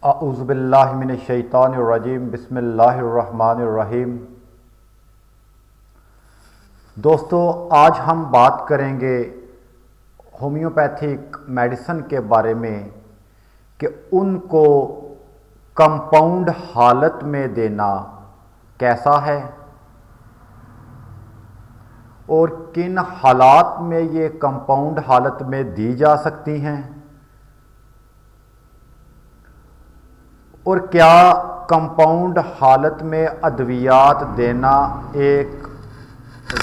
اعوذ باللہ من الشیطان الرجیم بسم اللہ الرحمن الرحیم۔ دوستو، آج ہم بات کریں گے ہومیوپیتھک میڈیسن کے بارے میں کہ ان کو کمپاؤنڈ حالت میں دینا کیسا ہے اور کن حالات میں یہ کمپاؤنڈ حالت میں دی جا سکتی ہیں، اور کیا کمپاؤنڈ حالت میں ادویات دینا ایک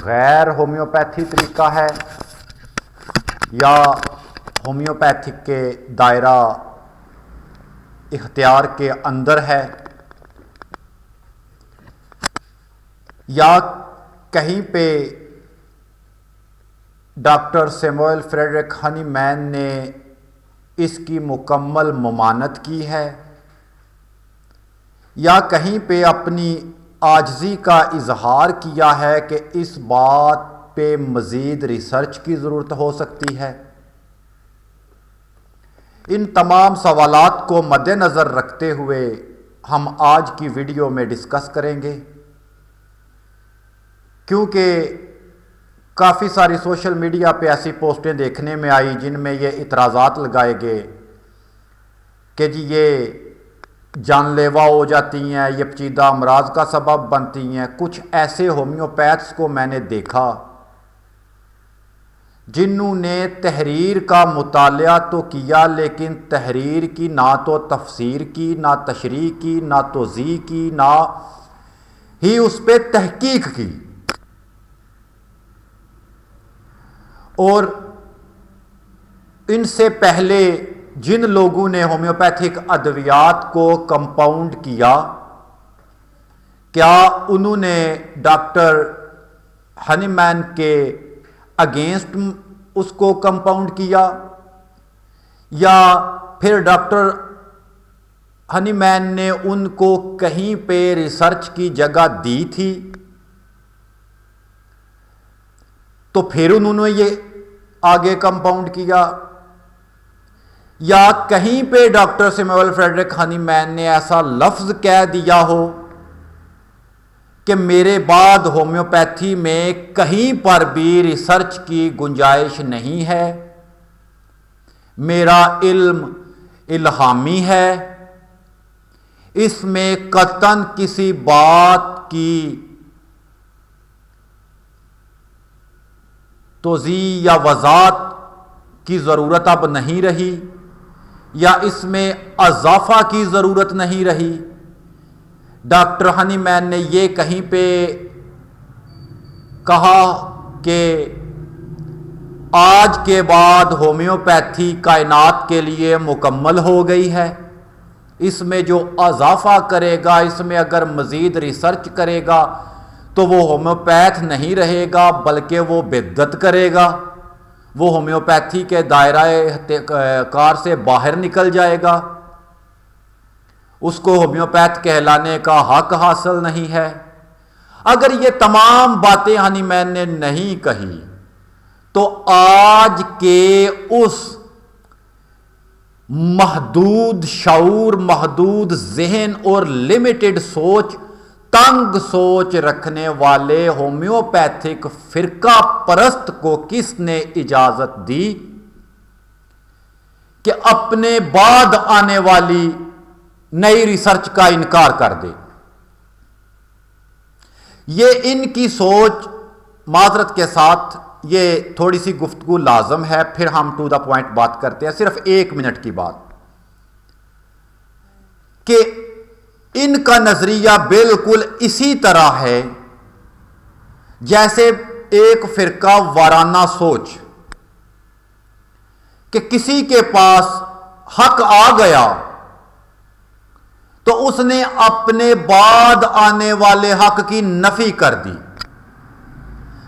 غیر ہومیوپیتھی طریقہ ہے یا ہومیوپیتھک کے دائرہ اختیار کے اندر ہے، یا کہیں پہ ڈاکٹر سیموئل فریڈرک ہنی مین نے اس کی مکمل ممانعت کی ہے، یا کہیں پہ اپنی عاجزی کا اظہار کیا ہے کہ اس بات پہ مزید ریسرچ کی ضرورت ہو سکتی ہے۔ ان تمام سوالات کو مد نظر رکھتے ہوئے ہم آج کی ویڈیو میں ڈسکس کریں گے، کیونکہ کافی ساری سوشل میڈیا پہ ایسی پوسٹیں دیکھنے میں آئی جن میں یہ اعتراضات لگائے گئے کہ جی یہ جان لیوا ہو جاتی ہیں، یہ پیچیدہ امراض کا سبب بنتی ہیں۔ کچھ ایسے ہومیوپیتھس کو میں نے دیکھا جنہوں نے تحریر کا مطالعہ تو کیا، لیکن تحریر کی نہ تو تفسیر کی، نہ تشریح کی، نہ توضیح کی، نہ ہی اس پہ تحقیق کی، اور ان سے پہلے جن لوگوں نے ہومیوپیتھک ادویات کو کمپاؤنڈ کیا، کیا انہوں نے ڈاکٹر ہنی مین کے اگینسٹ اس کو کمپاؤنڈ کیا، یا پھر ڈاکٹر ہنی مین نے ان کو کہیں پہ ریسرچ کی جگہ دی تھی تو پھر انہوں نے یہ آگے کمپاؤنڈ کیا، یا کہیں پہ ڈاکٹر سیموئل فریڈرک ہنی مین نے ایسا لفظ کہہ دیا ہو کہ میرے بعد ہومیوپیتھی میں کہیں پر بھی ریسرچ کی گنجائش نہیں ہے، میرا علم الہامی ہے، اس میں قطعاً کسی بات کی توضیح یا وضاحت کی ضرورت اب نہیں رہی، یا اس میں اضافہ کی ضرورت نہیں رہی۔ ڈاکٹر ہنی مین نے یہ کہیں پہ کہا کہ آج کے بعد ہومیوپیتھی کائنات کے لیے مکمل ہو گئی ہے، اس میں جو اضافہ کرے گا، اس میں اگر مزید ریسرچ کرے گا تو وہ ہومیوپیتھ نہیں رہے گا بلکہ وہ بدعت کرے گا، وہ ہومیوپیتھی کے دائرہ کار سے باہر نکل جائے گا، اس کو ہومیوپیتھ کہلانے کا حق حاصل نہیں ہے۔ اگر یہ تمام باتیں ہنی مین نے نہیں کہی تو آج کے اس محدود شعور، محدود ذہن اور لمیٹڈ سوچ، تنگ سوچ رکھنے والے ہومیوپیتھک فرقہ پرست کو کس نے اجازت دی کہ اپنے بعد آنے والی نئی ریسرچ کا انکار کر دے؟ یہ ان کی سوچ، معذرت کے ساتھ یہ تھوڑی سی گفتگو لازم ہے، پھر ہم ٹو دا پوائنٹ بات کرتے ہیں، صرف 1 منٹ کی بات، کہ ان کا نظریہ بالکل اسی طرح ہے جیسے ایک فرقہ وارانہ سوچ، کہ کسی کے پاس حق آ گیا تو اس نے اپنے بعد آنے والے حق کی نفی کر دی۔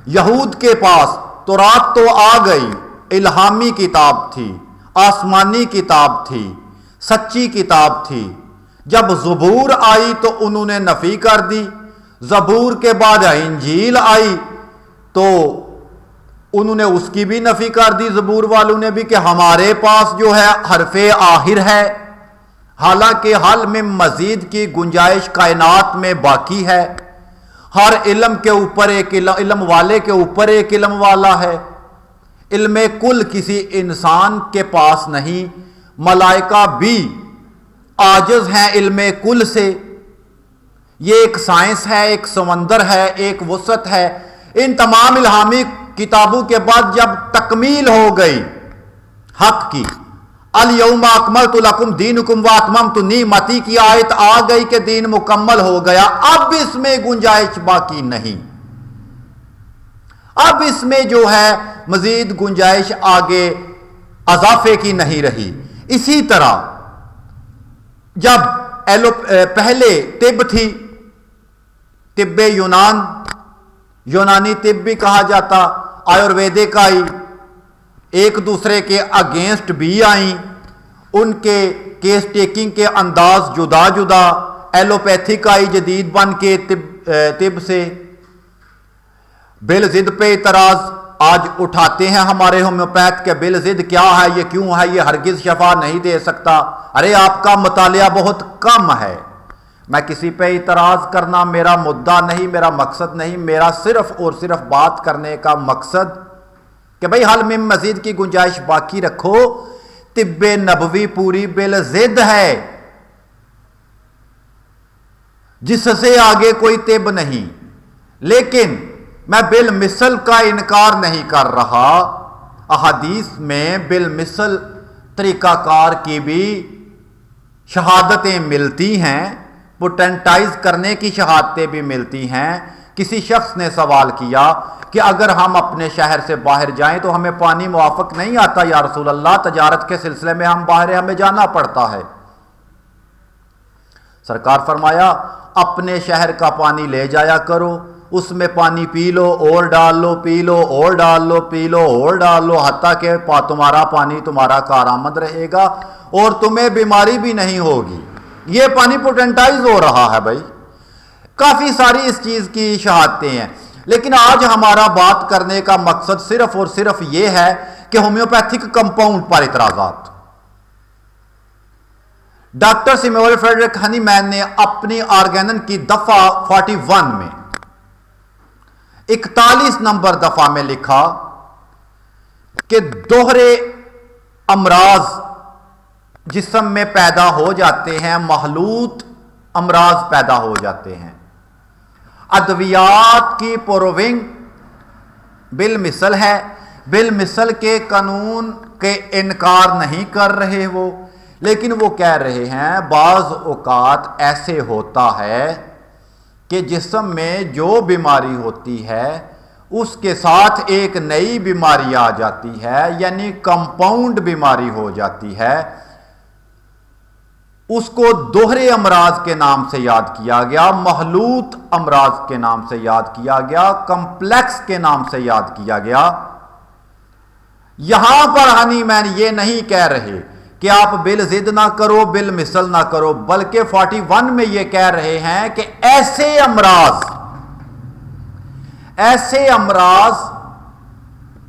یہود کے پاس تورات تو آ گئی، الہامی کتاب تھی، آسمانی کتاب تھی، سچی کتاب تھی، جب زبور آئی تو انہوں نے نفی کر دی، زبور کے بعد انجیل آئی تو انہوں نے اس کی بھی نفی کر دی، زبور والوں نے بھی، کہ ہمارے پاس جو ہے حرف آخر ہے، حالانکہ حل میں مزید کی گنجائش کائنات میں باقی ہے۔ ہر علم کے اوپر ایک علم والے کے اوپر ایک علم والا ہے۔ علم کل کسی انسان کے پاس نہیں، ملائکہ بھی عاجز ہیں علم کل سے۔ یہ ایک سائنس ہے، ایک سمندر ہے، ایک وسعت ہے۔ ان تمام الہامی کتابوں کے بعد جب تکمیل ہو گئی حق کی، الیوم اکملت لکم دینکم واتممت نعمتی کی آیت آ گئی کہ دین مکمل ہو گیا، اب اس میں گنجائش باقی نہیں، اب اس میں جو ہے مزید گنجائش آگے اضافے کی نہیں رہی۔ اسی طرح جب پہلے طب تھی، طب یونانی طب بھی کہا جاتا، آیورویدک آئی، ایک دوسرے کے اگینسٹ بھی آئیں، ان کے کیس ٹیکنگ کے انداز جدا جدا، ایلوپیتھک آئی جدید بن کے طب سے، بالضد پہ اعتراض آج اٹھاتے ہیں ہمارے ہومیوپیتھ کے بالضد کیا ہے، یہ کیوں ہے، یہ ہرگز شفا نہیں دے سکتا۔ ارے آپ کا مطالعہ بہت کم ہے۔ میں کسی پہ اعتراض کرنا میرا مدعا نہیں، میرا مقصد نہیں، میرا صرف اور صرف بات کرنے کا مقصد کہ بھئی حل میں مزید کی گنجائش باقی رکھو۔ طب نبوی پوری بالضد ہے، جس سے آگے کوئی طب نہیں، لیکن میں بالمثل کا انکار نہیں کر رہا۔ احادیث میں بالمثل طریقہ کار کی بھی شہادتیں ملتی ہیں، پوٹنٹائز کرنے کی شہادتیں بھی ملتی ہیں۔ کسی شخص نے سوال کیا کہ اگر ہم اپنے شہر سے باہر جائیں تو ہمیں پانی موافق نہیں آتا یا رسول اللہ، تجارت کے سلسلے میں ہم باہر ہمیں جانا پڑتا ہے۔ سرکار فرمایا اپنے شہر کا پانی لے جایا کرو، اس میں پانی پی لو اور ڈال لو، پی لو اور ڈال لو، پی لو اور ڈال لو، حتیٰ کہ تمہارا پانی تمہارا کارآمد رہے گا اور تمہیں بیماری بھی نہیں ہوگی۔ یہ پانی پوٹنٹائز ہو رہا ہے بھائی، کافی ساری اس چیز کی شہادتیں ہیں۔ لیکن آج ہمارا بات کرنے کا مقصد صرف اور صرف یہ ہے کہ ہومیوپیتھک کمپاؤنڈ پر اعتراضات۔ ڈاکٹر سیموئل فریڈرک ہنی مین نے اپنی آرگینن کی دفعہ 41 میں 41 نمبر دفعہ میں لکھا کہ دوہرے امراض جسم میں پیدا ہو جاتے ہیں، مخلوط امراض پیدا ہو جاتے ہیں۔ ادویات کی پروونگ بالمثل ہے، بالمثل کے قانون کے انکار نہیں کر رہے وہ، لیکن وہ کہہ رہے ہیں بعض اوقات ایسے ہوتا ہے کہ جسم میں جو بیماری ہوتی ہے اس کے ساتھ ایک نئی بیماری آ جاتی ہے، یعنی کمپاؤنڈ بیماری ہو جاتی ہے۔ اس کو دوہرے امراض کے نام سے یاد کیا گیا، مخلوط امراض کے نام سے یاد کیا گیا، کمپلیکس کے نام سے یاد کیا گیا۔ یہاں پر ہنی مین یہ نہیں کہہ رہے کہ آپ بالضد نہ کرو، بالمثل نہ کرو، بلکہ 41 میں یہ کہہ رہے ہیں کہ ایسے امراض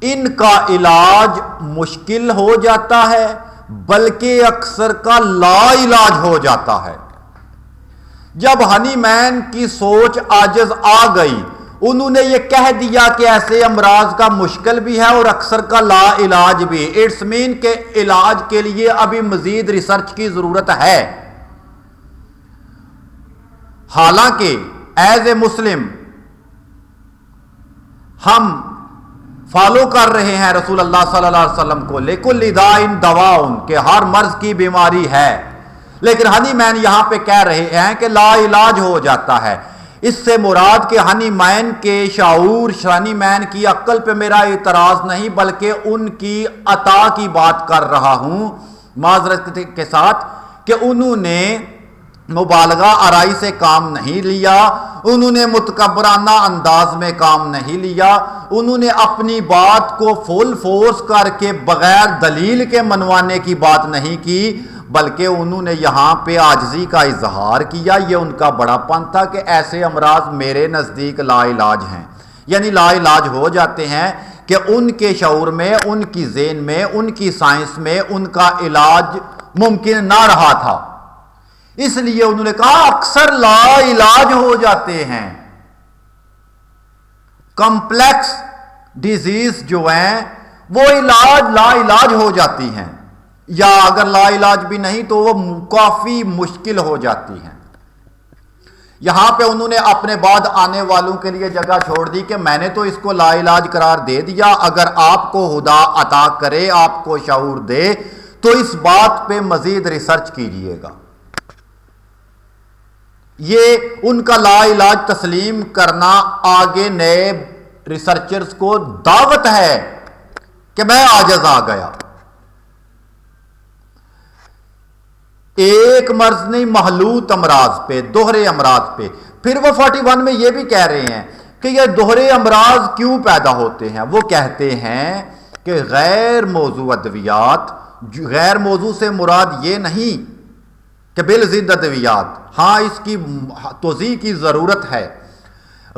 ان کا علاج مشکل ہو جاتا ہے، بلکہ اکثر کا لا علاج ہو جاتا ہے۔ جب ہنی مین کی سوچ عاجز آ گئی، انہوں نے یہ کہہ دیا کہ ایسے امراض کا مشکل بھی ہے اور اکثر کا لا علاج بھی۔ اٹس مین کہ علاج کے لیے ابھی مزید ریسرچ کی ضرورت ہے۔ حالانکہ ایز اے مسلم ہم فالو کر رہے ہیں رسول اللہ صلی اللہ علیہ وسلم کو، لِكُلِّ دَاءٍ دَوَاءٌ کہ ہر مرض کی بیماری ہے، لیکن ہنی مین یہاں پہ کہہ رہے ہیں کہ لا علاج ہو جاتا ہے۔ اس سے مراد کہ ہنی مین کے شعور، ہنی مین کی عقل پہ میرا اعتراض نہیں، بلکہ ان کی عطا کی بات کر رہا ہوں معذرت کے ساتھ کہ انہوں نے مبالغہ آرائی سے کام نہیں لیا، انہوں نے متکبرانہ انداز میں کام نہیں لیا، انہوں نے اپنی بات کو فل فورس کر کے بغیر دلیل کے منوانے کی بات نہیں کی، بلکہ انہوں نے یہاں پہ عاجزی کا اظہار کیا۔ یہ ان کا بڑا پن تھا کہ ایسے امراض میرے نزدیک لا علاج ہیں، یعنی لا علاج ہو جاتے ہیں کہ ان کے شعور میں، ان کی ذہن میں، ان کی سائنس میں ان کا علاج ممکن نہ رہا تھا۔ اس لیے انہوں نے کہا اکثر لا علاج ہو جاتے ہیں، کمپلیکس ڈیزیز جو ہیں وہ لا علاج ہو جاتی ہیں، یا اگر لا علاج بھی نہیں تو وہ کافی مشکل ہو جاتی ہیں۔ یہاں پہ انہوں نے اپنے بعد آنے والوں کے لیے جگہ چھوڑ دی کہ میں نے تو اس کو لا علاج قرار دے دیا، اگر آپ کو خدا عطا کرے، آپ کو شعور دے تو اس بات پہ مزید ریسرچ کیجئے گا۔ یہ ان کا لا علاج تسلیم کرنا آگے نئے ریسرچرز کو دعوت ہے کہ میں عاجز آ گیا۔ ایک مرض نہیں، محلوط امراض پہ، دوہرے امراض پہ۔ پھر وہ 41 میں یہ بھی کہہ رہے ہیں کہ یہ دوہرے امراض کیوں پیدا ہوتے ہیں۔ وہ کہتے ہیں کہ غیر موضوع ادویات، غیر موضوع سے مراد یہ نہیں کہ بالضد ادویات، ہاں اس کی توضیح کی ضرورت ہے۔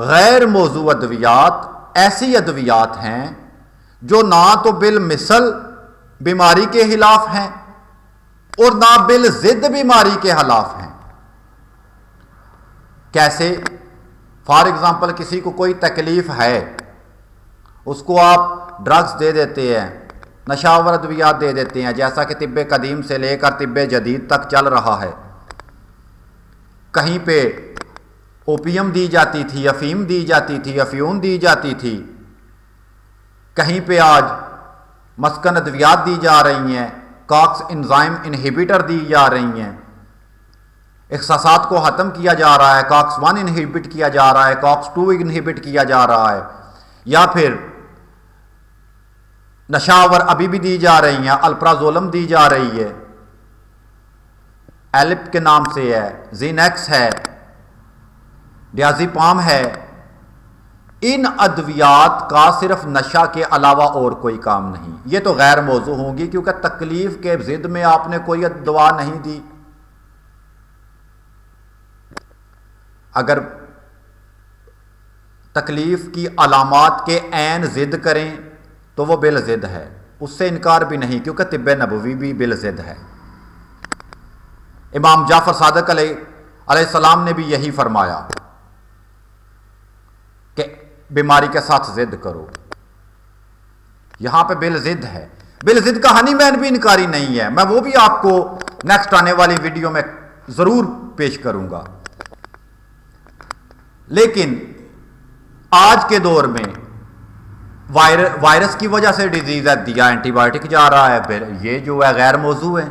غیر موضوع ادویات ایسی ادویات ہیں جو نہ تو بالمثل بیماری کے خلاف ہیں اور نہ بالضد بیماری کے خلاف ہیں۔ کیسے؟ فار ایگزامپل کسی کو کوئی تکلیف ہے، اس کو آپ ڈرگز دے دیتے ہیں، نشاور ادویات دے دیتے ہیں، جیسا کہ طب قدیم سے لے کر طب جدید تک چل رہا ہے۔ کہیں پہ اوپیم دی جاتی تھی، افیم دی جاتی تھی، افیون دی جاتی تھی، کہیں پہ آج مسکن ادویات دی جا رہی ہیں، کاکس انزائم انہیبیٹر دی جا رہی ہیں، احساسات کو ختم کیا جا رہا ہے، کاکس 1 انہیبٹ کیا جا رہا ہے، کاکس 2 انہیبٹ کیا جا رہا ہے، یا پھر نشاور ابھی بھی دی جا رہی ہیں، الپرازولم دی جا رہی ہے، ایلپ کے نام سے ہے، زینیکس ہے، ڈیازیپام ہے۔ ان ادویات کا صرف نشہ کے علاوہ اور کوئی کام نہیں۔ یہ تو غیر موضوع ہوں گی کیونکہ تکلیف کے ضد میں آپ نے کوئی دوا نہیں دی۔ اگر تکلیف کی علامات کے عین ضد کریں تو وہ بالضد ہے، اس سے انکار بھی نہیں کیونکہ طب نبوی بھی بالضد ہے۔ امام جعفر صادق علیہ السلام نے بھی یہی فرمایا کہ بیماری کے ساتھ ضد کرو، یہاں پہ بالضد ہے۔ بالضد کا ہنی مین بھی انکاری نہیں ہے، میں وہ بھی آپ کو نیکسٹ آنے والی ویڈیو میں ضرور پیش کروں گا۔ لیکن آج کے دور میں وائرس کی وجہ سے ڈیزیز ہے، دیا اینٹی بائیوٹک جا رہا ہے، پھر یہ جو ہے غیر موضوع ہے۔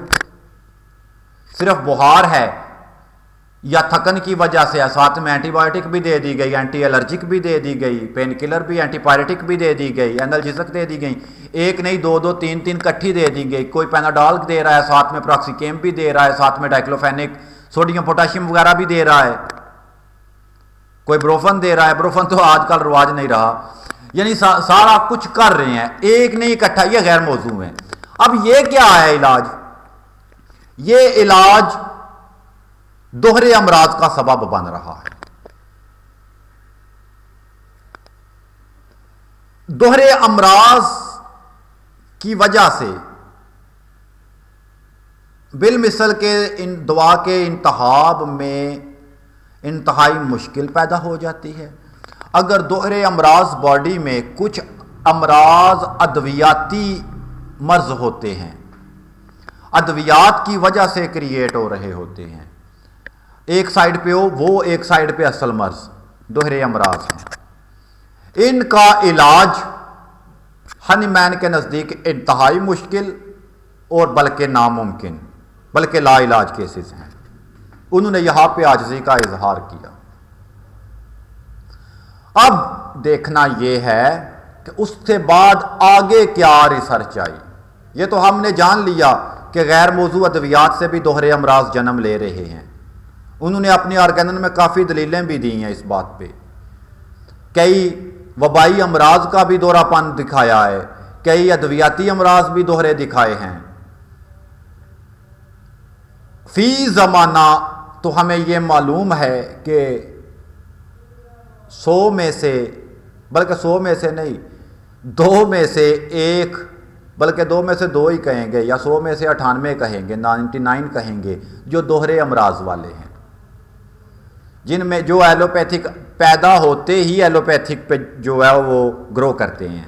صرف بخار ہے یا تھکن کی وجہ سے ساتھ میں اینٹی بائیوٹک بھی دے دی گئی، اینٹی الرجک بھی دے دی گئی، پین کلر بھی، اینٹی پائریٹک بھی دے دی گئی، اینالجیسک دے دی گئی، ایک نہیں دو تین کٹھی دے دی گئی۔ کوئی پیناڈول دے رہا ہے، ساتھ میں پراکسیکیم بھی دے رہا ہے، ساتھ میں ڈائکلوفینک، سوڈیم پوٹاشیم وغیرہ بھی دے رہا ہے، کوئی بروفن دے رہا ہے۔ بروفن تو آج کل رواج نہیں رہا، یعنی سارا کچھ کر رہے ہیں، ایک نہیں اکٹھا، یہ غیر موضوع ہے۔ اب یہ کیا ہے علاج؟ یہ علاج دوہرے امراض کا سبب بن رہا ہے۔ دوہرے امراض کی وجہ سے بالمثل کے ان دوا کے انتخاب میں انتہائی مشکل پیدا ہو جاتی ہے۔ اگر دوہرے امراض باڈی میں کچھ امراض ادویاتی مرض ہوتے ہیں، ادویات کی وجہ سے کریٹ ہو رہے ہوتے ہیں، ایک سائیڈ پہ ہو وہ، ایک سائیڈ پہ اصل مرض، دوہرے امراض ہیں۔ ان کا علاج ہنی مین کے نزدیک انتہائی مشکل اور بلکہ ناممکن، بلکہ لا علاج کیسز ہیں۔ انہوں نے یہاں پہ عاجزی کا اظہار کیا۔ اب دیکھنا یہ ہے کہ اس سے بعد آگے کیا ریسرچ آئی۔ یہ تو ہم نے جان لیا کہ غیر موضوع ادویات سے بھی دوہرے امراض جنم لے رہے ہیں۔ انہوں نے اپنی آرگینن میں کافی دلیلیں بھی دی ہیں اس بات پہ۔ کئی وبائی امراض کا بھی دوہرا پن دکھایا ہے، کئی ادویاتی امراض بھی دوہرے دکھائے ہیں۔ فی زمانہ تو ہمیں یہ معلوم ہے کہ 100 میں سے، بلکہ 100 میں سے نہیں، 2 میں سے 1 بلکہ 2 میں سے 2 ہی کہیں گے، یا 100 میں سے 98 کہیں گے، 99 کہیں گے، جو دوہرے امراض والے ہیں، جن میں جو ایلوپیتھک پیدا ہوتے ہی ایلوپیتھک پہ جو ہے وہ گرو کرتے ہیں۔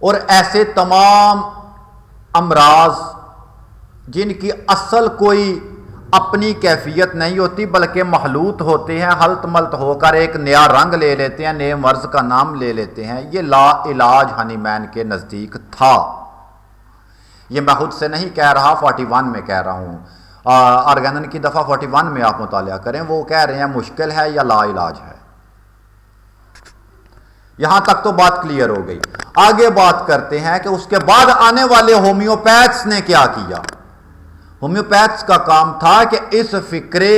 اور ایسے تمام امراض جن کی اصل کوئی اپنی کیفیت نہیں ہوتی بلکہ مخلوط ہوتے ہیں، ہلت ملت ہو کر ایک نیا رنگ لے لیتے ہیں، نئے مرض کا نام لے لیتے ہیں، یہ لا علاج ہنی مین کے نزدیک تھا۔ یہ میں خود سے نہیں کہہ رہا، 41 میں کہہ رہا ہوں، آرگینن کی دفعہ 41 میں آپ مطالعہ کریں، وہ کہہ رہے ہیں مشکل ہے یا لا علاج ہے۔ یہاں تک تو بات کلیئر ہو گئی۔ آگے بات کرتے ہیں کہ اس کے بعد آنے والے ہومیوپیتھس نے کیا کیا۔ ہومیوپیتھس کا کام تھا کہ اس فکرے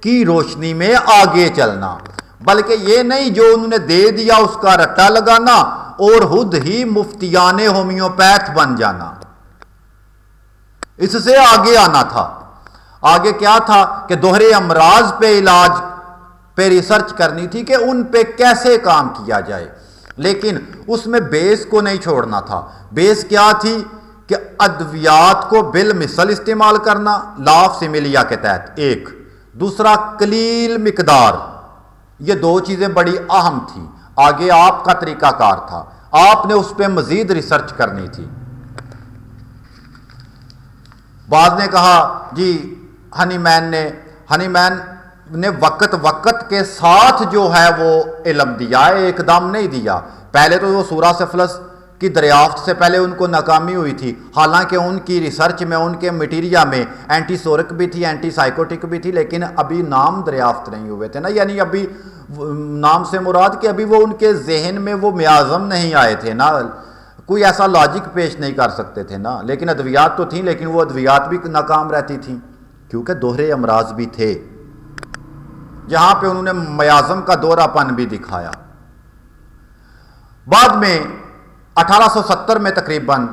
کی روشنی میں آگے چلنا، بلکہ یہ نہیں جو انہوں نے دے دیا اس کا رٹا لگانا اور خود ہی مفتیان ہومیوپیتھ بن جانا، اس سے آگے آنا تھا۔ آگے کیا تھا کہ دوہرے امراض پہ علاج پہ ریسرچ کرنی تھی کہ ان پہ کیسے کام کیا جائے، لیکن اس میں بیس کو نہیں چھوڑنا تھا۔ بیس کیا تھی کہ ادویات کو بالمثل استعمال کرنا، لا آف سیملیا کے تحت ایک، دوسرا قلیل مقدار، یہ 2 چیزیں بڑی اہم تھیں۔ آگے آپ کا طریقہ کار تھا، آپ نے اس پہ مزید ریسرچ کرنی تھی۔ بعض نے کہا جی ہنی مین نے وقت کے ساتھ جو ہے وہ علم دیا ہے، ایک دم نہیں دیا۔ پہلے تو وہ سورہ سفلس کی دریافت سے پہلے ان کو ناکامی ہوئی تھی، حالانکہ ان کی ریسرچ میں، ان کے میٹیریا میں اینٹی سورک بھی تھی، اینٹی سائیکوٹک بھی تھی، لیکن ابھی نام دریافت نہیں ہوئے تھے نا، یعنی ابھی نام سے مراد کہ ابھی وہ ان کے ذہن میں وہ میازم نہیں آئے تھے نا، کوئی ایسا لاجک پیش نہیں کر سکتے تھے نا۔ لیکن ادویات تو تھیں، لیکن وہ ادویات بھی ناکام رہتی تھیں کیونکہ دوہرے امراض بھی تھے، جہاں پہ انہوں نے میازم کا دورہ پن بھی دکھایا۔ بعد میں 1870 میں تقریباً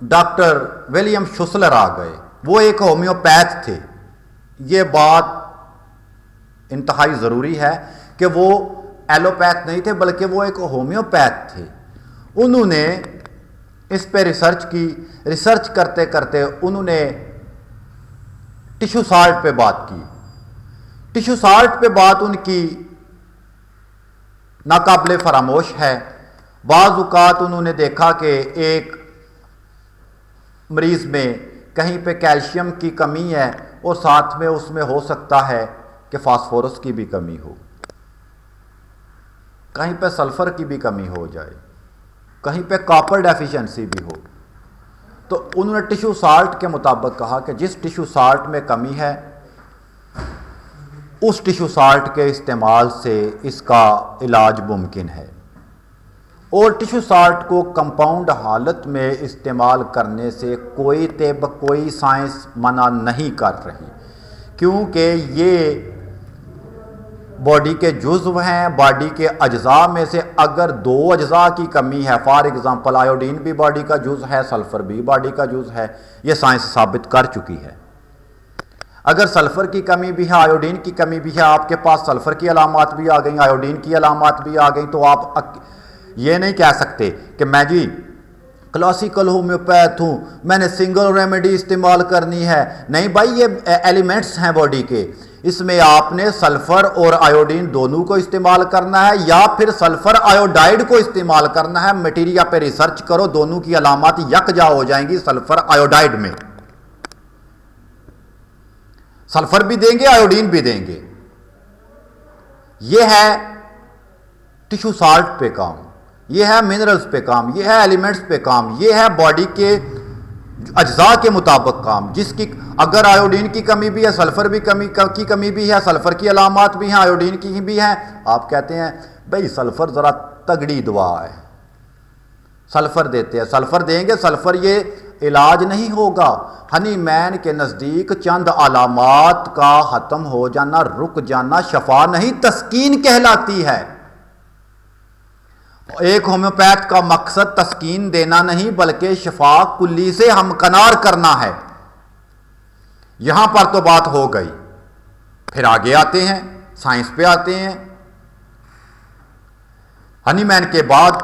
ڈاکٹر ولیم شوسلر آ گئے، وہ ایک ہومیوپیتھ تھے۔ یہ بات انتہائی ضروری ہے کہ وہ ایلوپیتھ نہیں تھے بلکہ وہ ایک ہومیوپیتھ تھے۔ انہوں نے اس پہ ریسرچ کی، ریسرچ کرتے کرتے انہوں نے ٹیشو سالٹ پہ بات کی۔ ٹیشو سالٹ پہ بات ان کی ناقابل فراموش ہے۔ بعض اوقات انہوں نے دیکھا کہ ایک مریض میں کہیں پہ کیلشیم کی کمی ہے اور ساتھ میں اس میں ہو سکتا ہے کہ فاسفورس کی بھی کمی ہو، کہیں پہ سلفر کی بھی کمی ہو جائے، کہیں پہ کاپر ڈیفیشنسی بھی ہو۔ تو انہوں نے ٹیشو سالٹ کے مطابق کہا کہ جس ٹیشو سالٹ میں کمی ہے اس ٹیشو سالٹ کے استعمال سے اس کا علاج ممکن ہے، اور ٹیشو سالٹ کو کمپاؤنڈ حالت میں استعمال کرنے سے کوئی طب، کوئی سائنس منع نہیں کر رہی، کیونکہ یہ باڈی کے جزو ہیں، باڈی کے اجزاء میں سے اگر 2 اجزاء کی کمی ہے، فار ایگزامپل آیوڈین بھی باڈی کا جز ہے، سلفر بھی باڈی کا جز ہے، یہ سائنس ثابت کر چکی ہے۔ اگر سلفر کی کمی بھی ہے، آیوڈین کی کمی بھی ہے، آپ کے پاس سلفر کی علامات بھی آ گئیں، آیوڈین کی علامات بھی آ گئیں، تو آپ یہ نہیں کہہ سکتے کہ میں جی کلاسیکل ہومیوپیتھ ہوں، میں نے سنگل ریمیڈی استعمال کرنی ہے۔ نہیں بھائی، یہ ایلیمنٹس ہیں باڈی کے، اس میں آپ نے سلفر اور آیوڈین دونوں کو استعمال کرنا ہے، یا پھر سلفر آیوڈائڈ کو استعمال کرنا ہے۔ میٹیریا پہ ریسرچ کرو، دونوں کی علامات یکجا ہو جائیں گی سلفر آیوڈائڈ میں، سلفر بھی دیں گے، آیوڈین بھی دیں گے۔ یہ ہے ٹیشو سالٹ پہ کام، یہ ہے منرلز پہ کام، یہ ہے ایلیمنٹس پہ کام، یہ ہے باڈی کے اجزاء کے مطابق کام، جس کی اگر آیوڈین کی کمی بھی ہے، سلفر بھی کی کمی بھی ہے، سلفر کی علامات بھی ہیں، آیوڈین کی بھی ہیں، آپ کہتے ہیں بھئی سلفر ذرا تگڑی دوا ہے، سلفر دیتے ہیں، سلفر دیں گے، سلفر یہ علاج نہیں ہوگا۔ ہنی مین کے نزدیک چند علامات کا ختم ہو جانا، رک جانا شفا نہیں، تسکین کہلاتی ہے۔ ایک ہومیوپیتھ کا مقصد تسکین دینا نہیں بلکہ شفا کلی سے ہمکنار کرنا ہے۔ یہاں پر تو بات ہو گئی، پھر آگے آتے ہیں، سائنس پہ آتے ہیں۔ ہنی مین کے بعد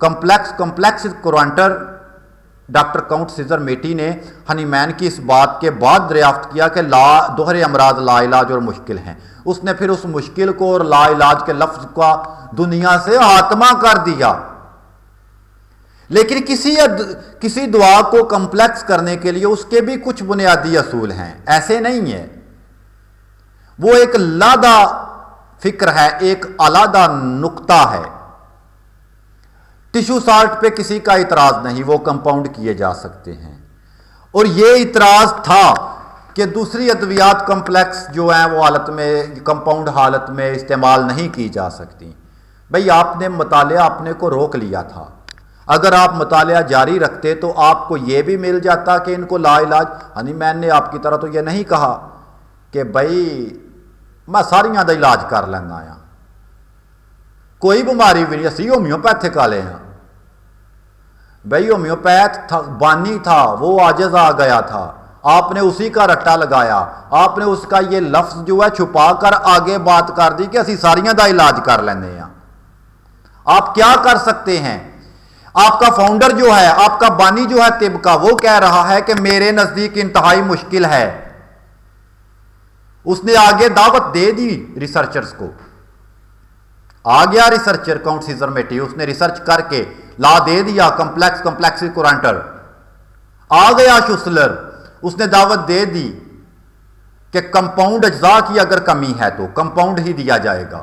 کمپلیکس کوانٹر ڈاکٹر کاؤنٹ سیزر میٹی نے ہنی مین کی اس بات کے بعد دریافت کیا کہ دوہرے امراض لا علاج اور مشکل ہیں. اس نے پھر اس مشکل کو اور لا علاج کے لفظ کا دنیا سے خاتمہ کر دیا. لیکن کسی دعا کو کمپلیکس کرنے کے لیے اس کے بھی کچھ بنیادی اصول ہیں، ایسے نہیں ہے. وہ ایک علیحدہ فکر ہے، ایک علیحدہ نقطہ ہے. ٹیشو سالٹ پہ کسی کا اعتراض نہیں، وہ کمپاؤنڈ کیے جا سکتے ہیں. اور یہ اعتراض تھا کہ دوسری ادویات کمپلیکس جو ہیں وہ حالت میں کمپاؤنڈ حالت میں استعمال نہیں کی جا سکتی. بھئی آپ نے مطالعہ اپنے کو روک لیا تھا. اگر آپ مطالعہ جاری رکھتے تو آپ کو یہ بھی مل جاتا کہ ان کو لا علاج. ہنی مین نے آپ کی طرح تو یہ نہیں کہا کہ بھئی میں ساریاں دا علاج کر لینا آیا، کوئی بیماری بھی نہیں، اسی ہومیوپیتھک والے ہیں. بھئی ہومیوپیتھ بانی تھا، وہ عاجز آ گیا تھا، آپ نے اسی کا رٹا لگایا، آپ نے اس کا یہ لفظ جو ہے چھپا کر آگے بات کر دی کہ اسی ساریاں دا علاج کر لینے ہیں. آپ کیا کر سکتے ہیں؟ آپ کا فاؤنڈر جو ہے، آپ کا بانی جو ہے طب کا، وہ کہہ رہا ہے کہ میرے نزدیک انتہائی مشکل ہے. اس نے آگے دعوت دے دی ریسرچرز کو. آ گیا ریسرچر کاؤنٹ سیزر میٹی، اس نے ریسرچ کر کے لا دے دیا کمپلیکس کوانٹر. آ گیا شوسلر، اس نے دعوت دے دی کہ کمپاؤنڈ اجزاء کی اگر کمی ہے تو کمپاؤنڈ ہی دیا جائے گا.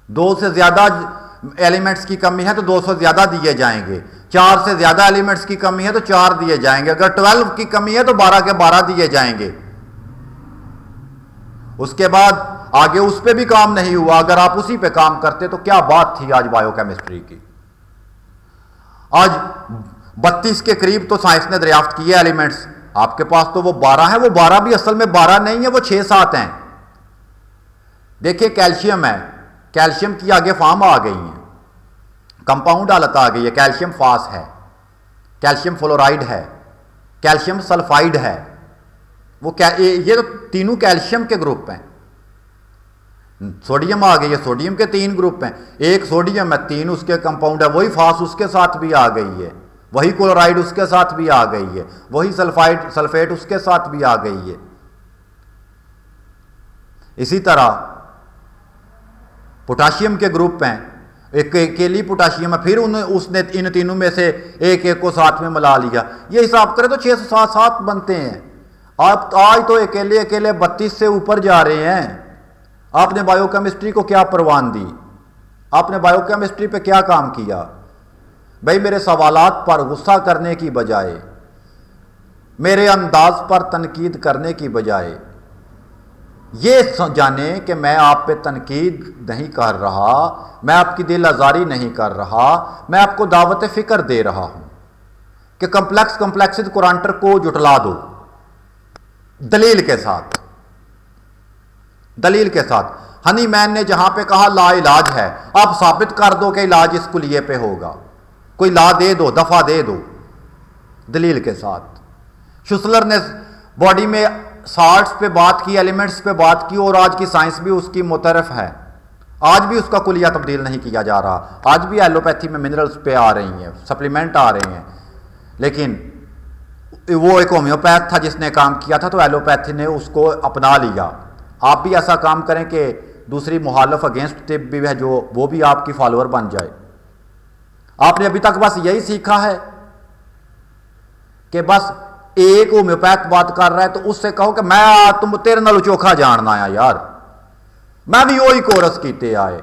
2 سے زیادہ ایلیمنٹس کی کمی ہے تو 2 سے زیادہ دیے جائیں گے. 4 سے زیادہ ایلیمنٹس کی کمی ہے تو 4 دیے جائیں گے. اگر 12 کی کمی ہے تو 12 کے 12 دیے جائیں گے. اس کے بعد آگے اس پہ بھی کام نہیں ہوا. اگر آپ اسی پہ کام کرتے تو کیا بات تھی آج بایو کیمسٹری کی. آج 32 کے قریب تو سائنس نے دریافت کیے ایلیمنٹس. آپ کے پاس تو وہ 12 ہیں، وہ 12 بھی اصل میں 12 نہیں ہیں، وہ 6-7 ہیں. دیکھیں کیلشیم ہے، کیلشیم کی آگے فارم آ گئی ہیں، کمپاؤنڈ حالت آ گئی ہے. کیلشیم فاس ہے، کیلشیم فلورائڈ ہے، کیلشیم سلفائڈ ہے. وہ یہ تو تینوں کیلشیم کے گروپ ہیں. سوڈیم آ گئی ہے، سوڈیم کے 3 گروپ ہیں. ایک سوڈیم ہے، 3 اس کے کمپاؤنڈ ہے. وہی فاس اس کے ساتھ بھی آ گئی ہے، وہی کلورائڈ اس کے ساتھ بھی آ گئی ہے، وہی سلفیٹ اس کے ساتھ بھی آ گئی ہے. اسی طرح پوٹاشیم کے گروپ ہیں، ایک اکیلی پوٹاشیم ہے، پھر اس نے ان تینوں میں سے ایک کو ساتھ میں ملا لیا. یہ حساب کرے تو 6-7 بنتے ہیں. آپ آج تو اکیلے 32 سے اوپر جا رہے ہیں. آپ نے بایو کیمسٹری کو کیا پروان دی؟ آپ نے بایو کیمسٹری پہ کیا کام کیا؟ بھائی میرے سوالات پر غصہ کرنے کی بجائے، میرے انداز پر تنقید کرنے کی بجائے، یہ جانیں کہ میں آپ پہ تنقید نہیں کر رہا، میں آپ کی دل آزاری نہیں کر رہا، میں آپ کو دعوت فکر دے رہا ہوں کہ کمپلیکس کوانٹر کو جٹلا دو دلیل کے ساتھ. ہنی مین نے جہاں پہ کہا لا علاج ہے، آپ ثابت کر دو کہ علاج اس کلیے پہ ہوگا. کوئی لا دے دو، دفعہ دے دو دلیل کے ساتھ. شوسلر نے باڈی میں سالٹس پہ بات کی، ایلیمنٹس پہ بات کی، اور آج کی سائنس بھی اس کی معترف ہے. آج بھی اس کا کلیہ تبدیل نہیں کیا جا رہا. آج بھی ایلوپیتھی میں منرلز پہ آ رہی ہیں، سپلیمنٹ آ رہے ہیں. لیکن وہ ایک ہومیوپیتھ تھا جس نے کام کیا تھا، تو ایلوپیتھی نے اس کو اپنا لیا. آپ بھی ایسا کام کریں کہ دوسری مخالف اگینسٹ طب بھی ہے جو وہ بھی آپ کی فالوور بن جائے. آپ نے ابھی تک بس یہی سیکھا ہے کہ بس ایک ہومیوپیتھ بات کر رہا ہے تو اس سے کہو کہ میں تم تیرے نالوں چوکھا جاننا آیا یار، میں بھی وہی کورس کیتے آئے.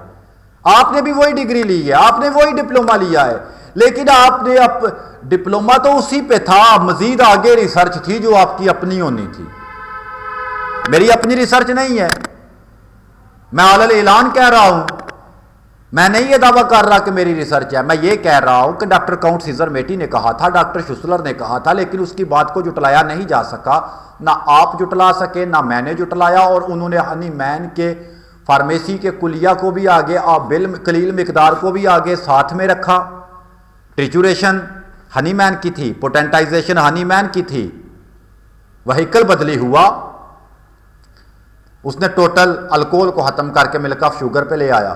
آپ نے بھی وہی ڈگری لی ہے، آپ نے وہی ڈپلوما لیا ہے، لیکن آپ نے ڈپلوما تو اسی پہ تھا، مزید آگے ریسرچ تھی جو آپ کی اپنی ہونی تھی. میری اپنی ریسرچ نہیں ہے، میں علل اعلان کہہ رہا ہوں. میں نہیں یہ دعویٰ کر رہا کہ میری ریسرچ ہے، میں یہ کہہ رہا ہوں کہ ڈاکٹر کاؤنٹ سیزر میٹی نے کہا تھا، ڈاکٹر شوسلر نے کہا تھا، لیکن اس کی بات کو جٹلایا نہیں جا سکا. نہ آپ جٹلا سکے، نہ میں نے جٹلایا. اور انہوں نے ہنی مین کے فارمیسی کے کلیہ کو بھی آگے، قلیل مقدار کو بھی آگے ساتھ میں رکھا. ٹریچوریشن ہنی مین کی تھی، پوٹینٹائزیشن ہنی مین کی تھی، وہیکل بدلی ہوا. اس نے ٹوٹل الکوہل کو ختم کر کے ملک آف شوگر پہ لے آیا.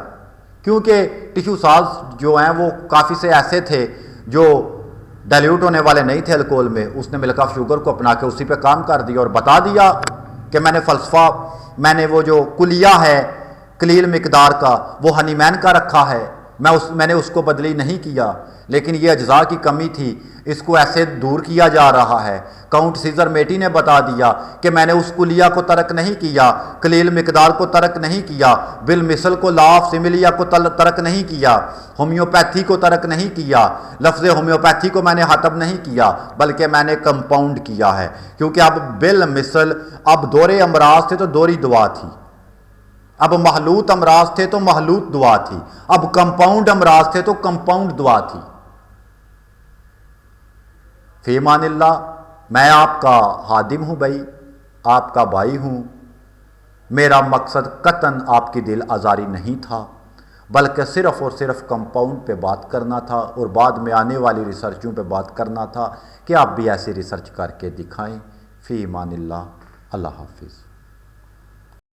کیونکہ ٹیشو ساز جو ہیں وہ کافی سے ایسے تھے جو ڈائلیوٹ ہونے والے نہیں تھے الکول میں. اس نے ملک آف شوگر کو اپنا کے اسی پہ کام کر دیا اور بتا دیا کہ میں نے فلسفہ، میں نے وہ جو کلیہ ہے قلیل مقدار کا وہ ہنی مین کا رکھا ہے، میں نے اس کو بدلی نہیں کیا، لیکن یہ اجزاء کی کمی تھی، اس کو ایسے دور کیا جا رہا ہے. کاؤنٹ سیزر میٹی نے بتا دیا کہ میں نے اس کلیہ کو ترک نہیں کیا، قلیل مقدار کو ترک نہیں کیا، بالمثل کو لا آف سملیہ کو ترک نہیں کیا، ہومیوپیتھی کو ترک نہیں کیا، لفظ ہومیوپیتھی کو میں نے ختم نہیں کیا بلکہ میں نے کمپاؤنڈ کیا ہے. کیونکہ اب بالمثل اب دورے امراض تھے تو دوری دوا تھی، اب محلوط امراض تھے تو محلوط دعا تھی، اب کمپاؤنڈ امراض تھے تو کمپاؤنڈ دعا تھی. فی امان اللہ. میں آپ کا خادم ہوں بھائی، آپ کا بھائی ہوں. میرا مقصد قطعاً آپ کی دل آزاری نہیں تھا، بلکہ صرف اور صرف کمپاؤنڈ پہ بات کرنا تھا اور بعد میں آنے والی ریسرچوں پہ بات کرنا تھا کہ آپ بھی ایسی ریسرچ کر کے دکھائیں. فی امان اللہ. اللہ حافظ.